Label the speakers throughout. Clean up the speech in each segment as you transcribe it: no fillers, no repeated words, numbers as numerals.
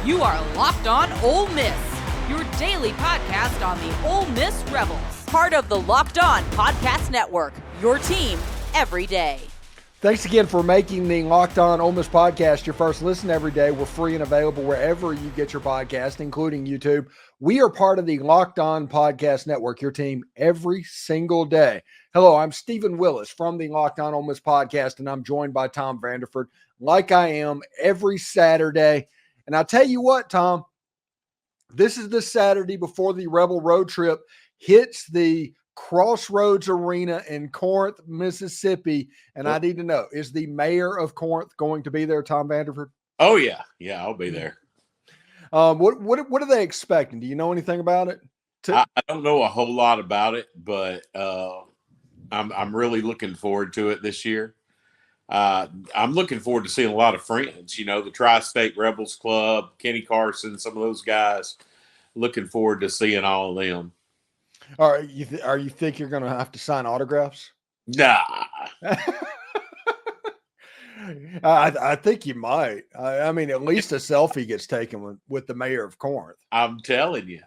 Speaker 1: You are Locked On Ole Miss, your daily podcast on the Ole Miss Rebels. Part of the Locked On Podcast Network, your team every day.
Speaker 2: Thanks again for making the Locked On Ole Miss podcast your first listen every day. We're free and available wherever you get your podcast, including YouTube. We are part of the Locked On Podcast Network, your team every single day. Hello, I'm Stephen Willis from the Locked On Ole Miss podcast, and I'm joined by Tom Vanderford, like I am every Saturday. And I'll tell you what, Tom, this is the Saturday before the Rebel road trip hits the Crossroads Arena in Corinth, Mississippi. And I need to know, is the mayor of Corinth going to be there, Tom Vanderford?
Speaker 3: Oh, yeah. Yeah, I'll be there.
Speaker 2: What are they expecting? Do you know anything about it?
Speaker 3: I don't know a whole lot about it, but I'm really looking forward to it this year. I'm looking forward to seeing a lot of friends, you know, the Tri-State Rebels Club, Kenny Carson, some of those guys. Looking forward to seeing all of them.
Speaker 2: All right, you think you're going to have to sign autographs?
Speaker 3: Nah.
Speaker 2: I think you might. I mean, at least a selfie gets taken with the mayor of Corinth.
Speaker 3: I'm telling you.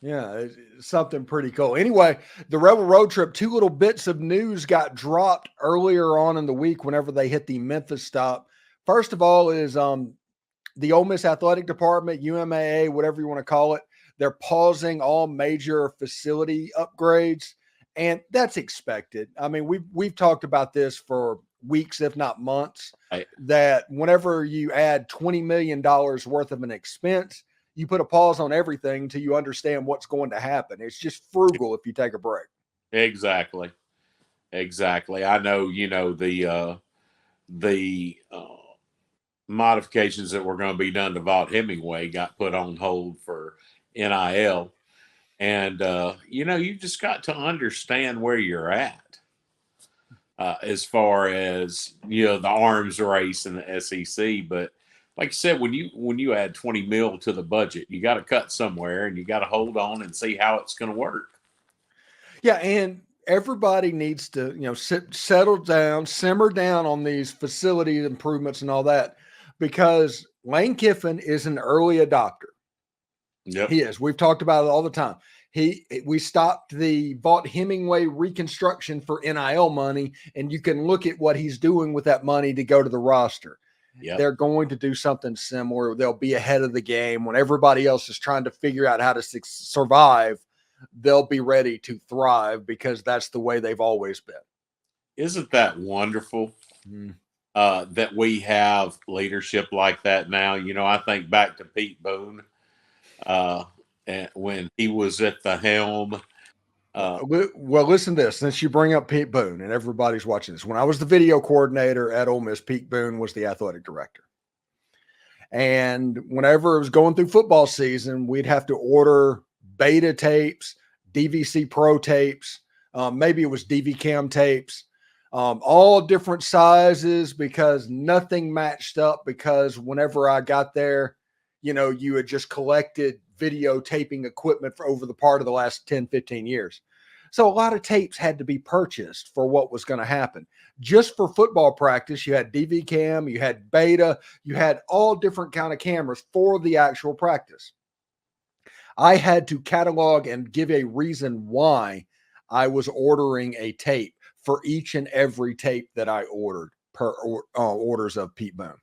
Speaker 2: Yeah, it's something pretty cool. Anyway, the Rebel road trip, two little bits of news got dropped earlier on in the week whenever they hit the Memphis stop. First of all is the Ole Miss Athletic Department, UMAA, whatever you want to call it. They're pausing all major facility upgrades, and that's expected. I mean, we've talked about this for weeks, if not months, that whenever you add $20 million worth of an expense, you put a pause on everything until you understand what's going to happen. It's just frugal if you take a break.
Speaker 3: Exactly. I know, you know, the modifications that were going to be done to Vaught Hemingway got put on hold for NIL. And, you know, you just got to understand where you're at as far as, you know, the arms race in the SEC. But like I said, when you add 20 mil to the budget, you got to cut somewhere and you got to hold on and see how it's going to work.
Speaker 2: Yeah. And everybody needs to, you know, settle down, simmer down on these facility improvements and all that, because Lane Kiffin is an early adopter.
Speaker 3: Yep.
Speaker 2: He is. We've talked about it all the time. We stopped the Vaught Hemingway reconstruction for NIL money, and you can look at what he's doing with that money to go to the roster.
Speaker 3: Yep.
Speaker 2: They're going to do something similar. They'll be ahead of the game when everybody else is trying to figure out how to survive. They'll be ready to thrive because that's the way they've always been. Isn't
Speaker 3: that wonderful? That we have leadership like that now. You know, I think back to Pete Boone and when he was at the helm.
Speaker 2: Well, listen to this. Since you bring up Pete Boone and everybody's watching this, when I was the video coordinator at Ole Miss, Pete Boone was the athletic director. And whenever it was going through football season, we'd have to order beta tapes, DVC Pro tapes, maybe it was DV Cam tapes, all different sizes, because nothing matched up, because whenever I got there, you know, you had just collected videotaping equipment for over the part of the last 10, 15 years. So a lot of tapes had to be purchased for what was going to happen. Just for football practice, you had DV Cam, you had beta, you had all different kind of cameras for the actual practice. I had to catalog and give a reason why I was ordering a tape for each and every tape that I ordered per orders of Pete Boone.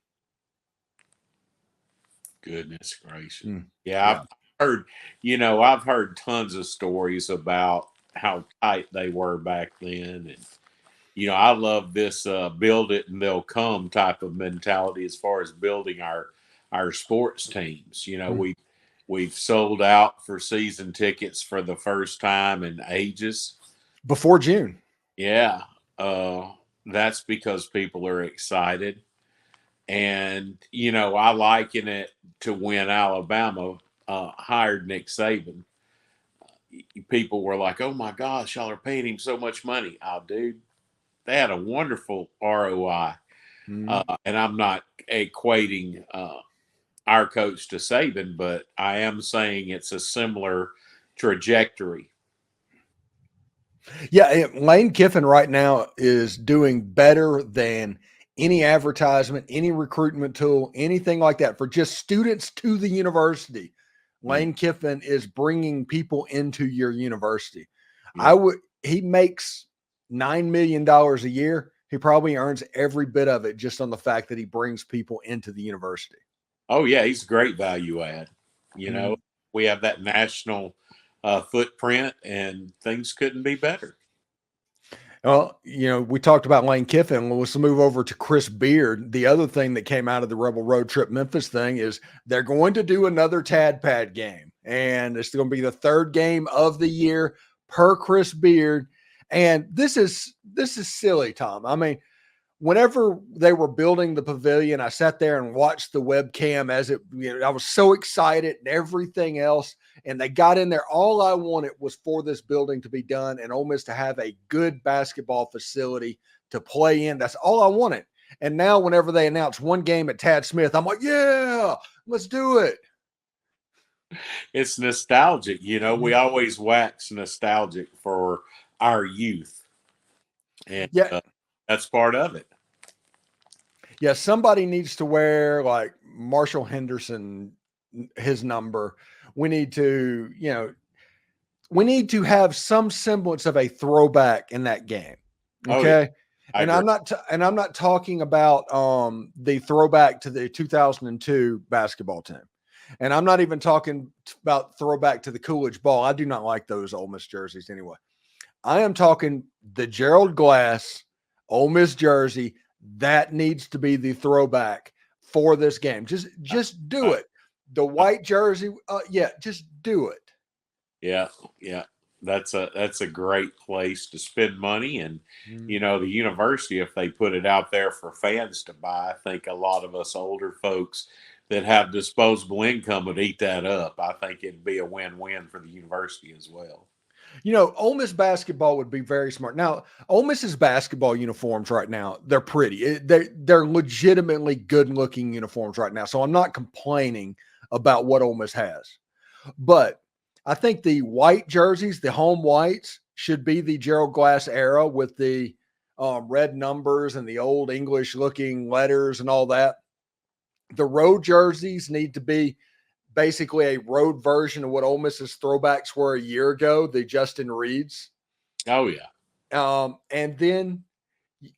Speaker 3: Goodness gracious. Yeah. I've heard tons of stories about how tight they were back then. And, you know, I love this build it and they'll come type of mentality as far as building our sports teams. You know, we've sold out for season tickets for the first time in ages.
Speaker 2: Before June.
Speaker 3: Yeah. That's because people are excited. And, you know, I liken it to when Alabama hired Nick Saban. People were like, oh, my gosh, y'all are paying him so much money. Oh, dude, they had a wonderful ROI. And I'm not equating our coach to Saban, but I am saying it's a similar trajectory.
Speaker 2: Yeah, Lane Kiffin right now is doing better than any advertisement, any recruitment tool, anything like that for just students to the university. Lane Kiffin is bringing people into your university. He makes $9 million a year. He probably earns every bit of it just on the fact that he brings people into the university.
Speaker 3: Oh yeah, he's a great value add. You know, we have that national footprint, and things couldn't be better.
Speaker 2: Well, we talked about Lane Kiffin. Well, let's move over to Chris Beard. The other thing that came out of the Rebel Road Trip Memphis thing is they're going to do another Tad Pad game, and it's going to be the third game of the year per Chris Beard. And this is silly, Tom. I mean, whenever they were building the pavilion, I sat there and watched the webcam as it, I was so excited and everything else. And they got in there. All I wanted was for this building to be done and Ole Miss to have a good basketball facility to play in. That's all I wanted. And now whenever they announce one game at Tad Smith, I'm like, yeah, let's do it.
Speaker 3: It's nostalgic. We always wax nostalgic for our youth. And that's part of it.
Speaker 2: Yeah, somebody needs to wear like Marshall Henderson, his number. We need to, have some semblance of a throwback in that game. Okay. Oh, yeah. I'm not talking about the throwback to the 2002 basketball team. And I'm not even talking about throwback to the Coolidge Ball. I do not like those Ole Miss jerseys anyway. I am talking the Gerald Glass Ole Miss jersey. That needs to be the throwback for this game. Just do it. The white jersey, just do it.
Speaker 3: Yeah. That's a great place to spend money. And, the university, if they put it out there for fans to buy, I think a lot of us older folks that have disposable income would eat that up. I think it'd be a win-win for the university as well.
Speaker 2: Ole Miss basketball would be very smart. Now, Ole Miss's basketball uniforms right now, they're pretty. They're legitimately good-looking uniforms right now. So I'm not complaining about what Ole Miss has. But I think the white jerseys, the home whites, should be the Gerald Glass era with the red numbers and the old English-looking letters and all that. The road jerseys need to be basically a road version of what Ole Miss's throwbacks were a year ago, the Justin Reeds.
Speaker 3: Oh, yeah.
Speaker 2: And then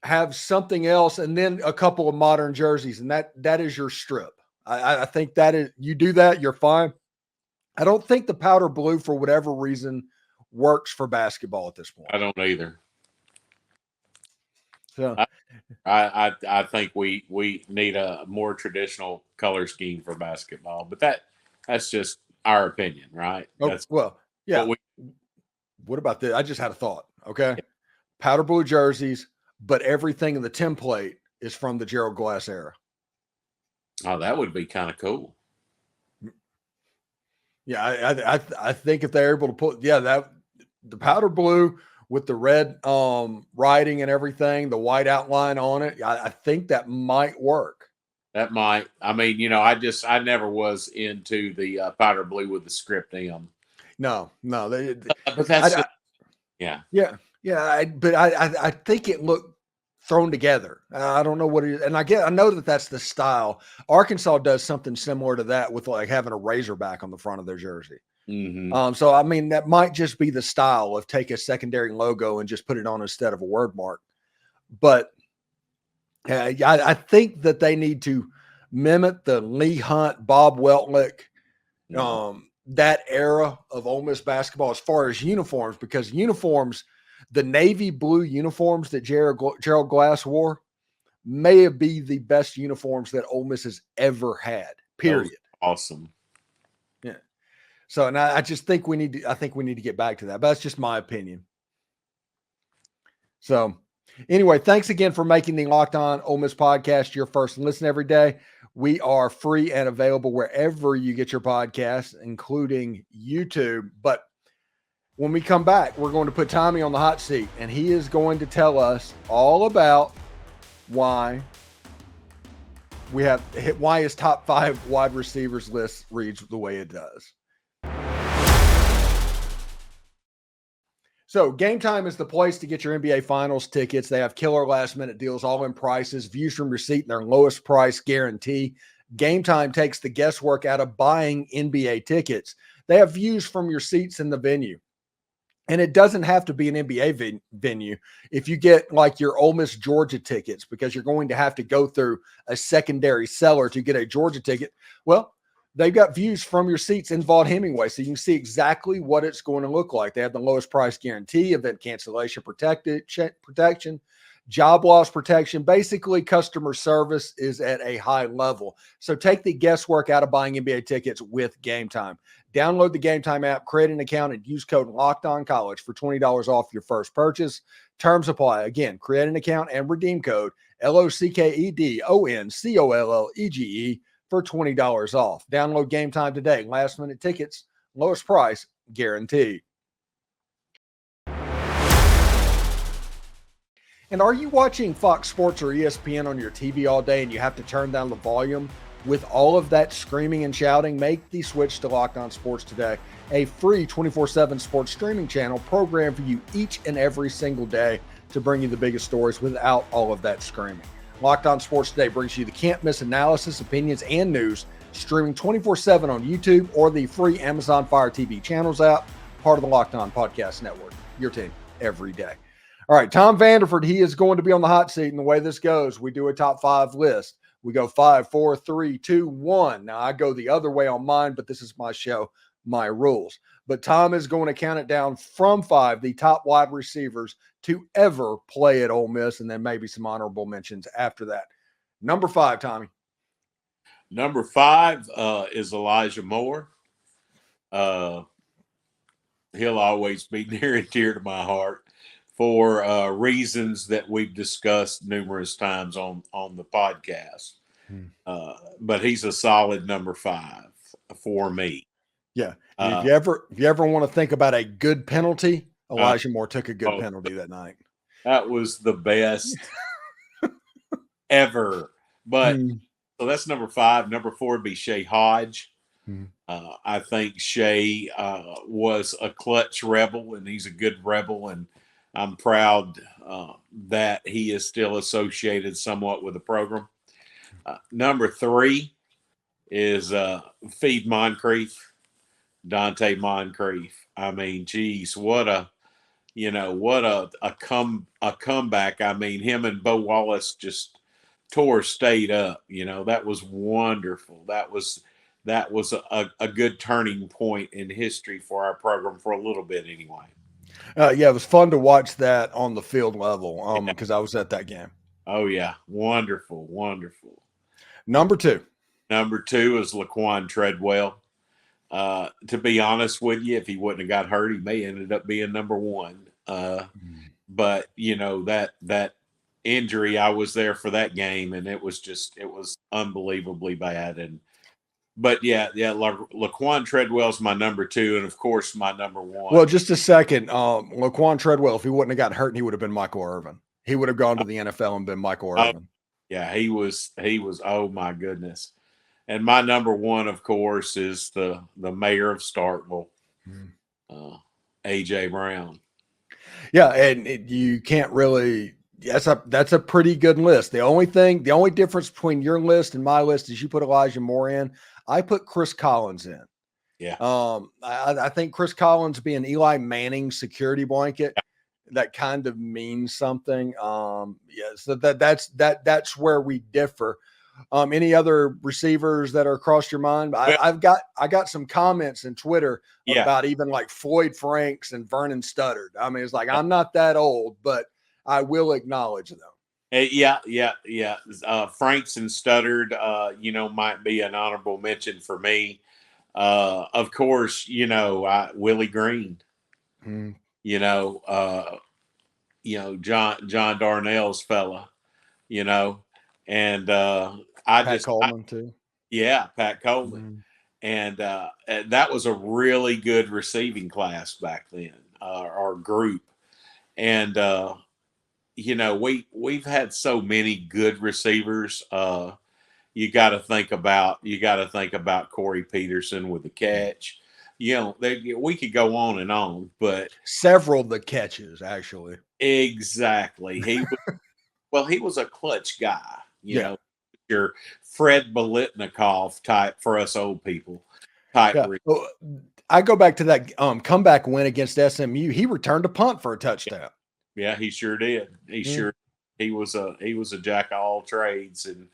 Speaker 2: have something else, and then a couple of modern jerseys, and that is your strip. I think that is, you do that, you're fine. I don't think the powder blue, for whatever reason, works for basketball at this point.
Speaker 3: I don't either.
Speaker 2: So
Speaker 3: I think we need a more traditional color scheme for basketball, but that's just our opinion, right?
Speaker 2: Yeah. What about this? I just had a thought. Okay. Yeah. Powder blue jerseys, but everything in the template is from the Gerald Glass era.
Speaker 3: Oh, that would be kind of cool.
Speaker 2: Yeah. I think if they're able to put, the powder blue with the red writing and everything, the white outline on it, I think that might work.
Speaker 3: That might. I mean, I never was into the powder blue with the script M.
Speaker 2: No.
Speaker 3: But that's
Speaker 2: but I think it looked thrown together. I don't know what it is, and I know that's the style. Arkansas does something similar to that with like having a razorback on the front of their jersey.
Speaker 3: Mm-hmm.
Speaker 2: So I mean, that might just be the style of take a secondary logo and just put it on instead of a word mark. But I think that they need to mimic the Lee Hunt, Bob Weltlick, that era of Ole Miss basketball as far as uniforms, because uniforms, the navy blue uniforms that Gerald Glass wore may be the best uniforms that Ole Miss has ever had, period.
Speaker 3: Awesome.
Speaker 2: Yeah. So, and I just think we need to get back to that, but that's just my opinion. So anyway, thanks again for making the Locked On Ole Miss podcast your first listen every day. We are free and available wherever you get your podcasts, including YouTube. But when we come back, we're going to put Tommy on the hot seat, and he is going to tell us all about why his top 5 wide receivers list reads the way it does. So Gametime is the place to get your NBA Finals tickets. They have killer last-minute deals, all-in prices, views from your seat, and their lowest price guarantee. Gametime takes the guesswork out of buying NBA tickets. They have views from your seats in the venue. And it doesn't have to be an NBA venue. If you get like your Ole Miss Georgia tickets, because you're going to have to go through a secondary seller to get a Georgia ticket, well, they've got views from your seats in Vaught Hemingway, so you can see exactly what it's going to look like. They have the lowest price guarantee, event cancellation protection, job loss protection. Basically, customer service is at a high level. So take the guesswork out of buying NBA tickets with Gametime. Download the Gametime app, create an account, and use code LOCKEDONCollege for $20 off your first purchase. Terms apply. Again, create an account and redeem code LOCKEDONCOLLEGE for $20 off. Download Gametime today. Last minute tickets, lowest price guaranteed. And are you watching Fox Sports or ESPN on your TV all day and you have to turn down the volume? With all of that screaming and shouting, make the switch to Locked On Sports today, a free 24/7 sports streaming channel programmed for you each and every single day to bring you the biggest stories without all of that screaming. Locked On Sports Today brings you the can't-miss analysis, opinions, and news, streaming 24/7 on YouTube or the free Amazon Fire TV channels app, part of the Locked On Podcast Network. Your team every day. All right, Tom Vanderford, he is going to be on the hot seat, and the way this goes, we do a top 5 list. We go 5, 4, 3, 2, 1. Now, I go the other way on mine, but this is my show, my rules. But Tom is going to count it down from 5, the top wide receivers to ever play at Ole Miss, and then maybe some honorable mentions after that. Number 5, Tommy.
Speaker 3: Number 5 is Elijah Moore. He'll always be near and dear to my heart for reasons that we've discussed numerous times on the podcast. But he's a solid number 5 for me.
Speaker 2: Yeah. If you ever want to think about a good penalty, Elijah Moore took a good penalty that night.
Speaker 3: That was the best ever. But so that's number 5. Number 4 would be Shea Hodge. I think Shea was a clutch rebel, and he's a good rebel, and I'm proud that he is still associated somewhat with the program. Number 3 is Feed Moncrief, Dante Moncrief. I mean, geez, what a comeback. I mean, him and Bo Wallace just tore state up. That was wonderful. That was a good turning point in history for our program for a little bit anyway.
Speaker 2: Yeah, it was fun to watch that on the field level because I was at that game.
Speaker 3: Oh, yeah. Wonderful, wonderful.
Speaker 2: Number 2.
Speaker 3: Number 2 is Laquan Treadwell. To be honest with you, if he wouldn't have got hurt, he may have ended up being number 1. But, that injury, I was there for that game, and it was unbelievably bad. But Laquan Treadwell's my number 2, and of course my number 1.
Speaker 2: Well, just a second. Laquan Treadwell, if he wouldn't have got hurt, he would have been Michael Irvin. He would have gone to the NFL and been Michael Irvin.
Speaker 3: Yeah, he was. Oh my goodness. And my number 1, of course, is the mayor of Starkville, AJ Brown.
Speaker 2: Yeah, and you can't really. That's a pretty good list. The only difference between your list and my list is you put Elijah Moore in. I put Chris Collins in.
Speaker 3: Yeah.
Speaker 2: I think Chris Collins being Eli Manning's security blanket, that kind of means something. So that's where we differ. Any other receivers that are across your mind? I got some comments in Twitter about even like Floyd Franks and Vernon Studdard. I mean, it's like, I'm not that old, but I will acknowledge them.
Speaker 3: Yeah. Franks and Studdard, might be an honorable mention for me. Of course, Willie Green, John Darnell's fella, and
Speaker 2: Pat Coleman too.
Speaker 3: Yeah, Pat Coleman. And that was a really good receiving class back then, our group. And, we've had so many good receivers. You got to think about Corey Peterson with the catch. we could go on and on, but
Speaker 2: Several of the catches, actually.
Speaker 3: exactly. He was a clutch guy,
Speaker 2: Yeah.
Speaker 3: your Fred Biletnikoff type for us old people type.
Speaker 2: Yeah. Well, I go back to that comeback win against SMU. He returned a punt for a touchdown.
Speaker 3: Yeah, he sure did. He was a jack of all trades, and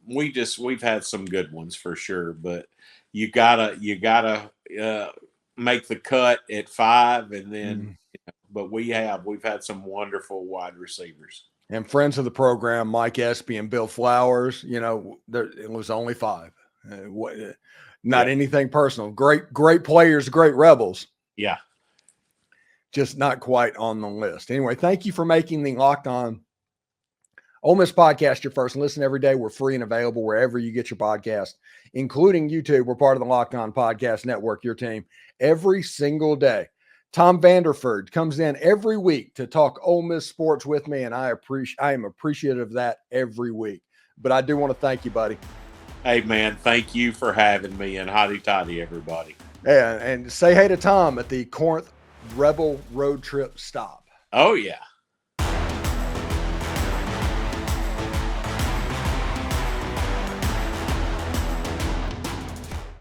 Speaker 3: we've had some good ones for sure, but you gotta make the cut at 5, and then but we've had some wonderful wide receivers
Speaker 2: and friends of the program, Mike Espy and Bill Flowers. It was only 5. Not anything personal. Great players, great Rebels.
Speaker 3: Yeah.
Speaker 2: Just not quite on the list. Anyway, thank you for making the Locked On Ole Miss podcast your first listen every day. We're free and available wherever you get your podcast, including YouTube. We're part of the Locked On Podcast Network, your team, every single day. Tom Vanderford comes in every week to talk Ole Miss sports with me, and I am appreciative of that every week. But I do want to thank you, buddy.
Speaker 3: Hey, man, thank you for having me, and hotty toddy, everybody.
Speaker 2: Yeah, and say hey to Tom at the Corinth Rebel road trip stop.
Speaker 3: Oh, yeah.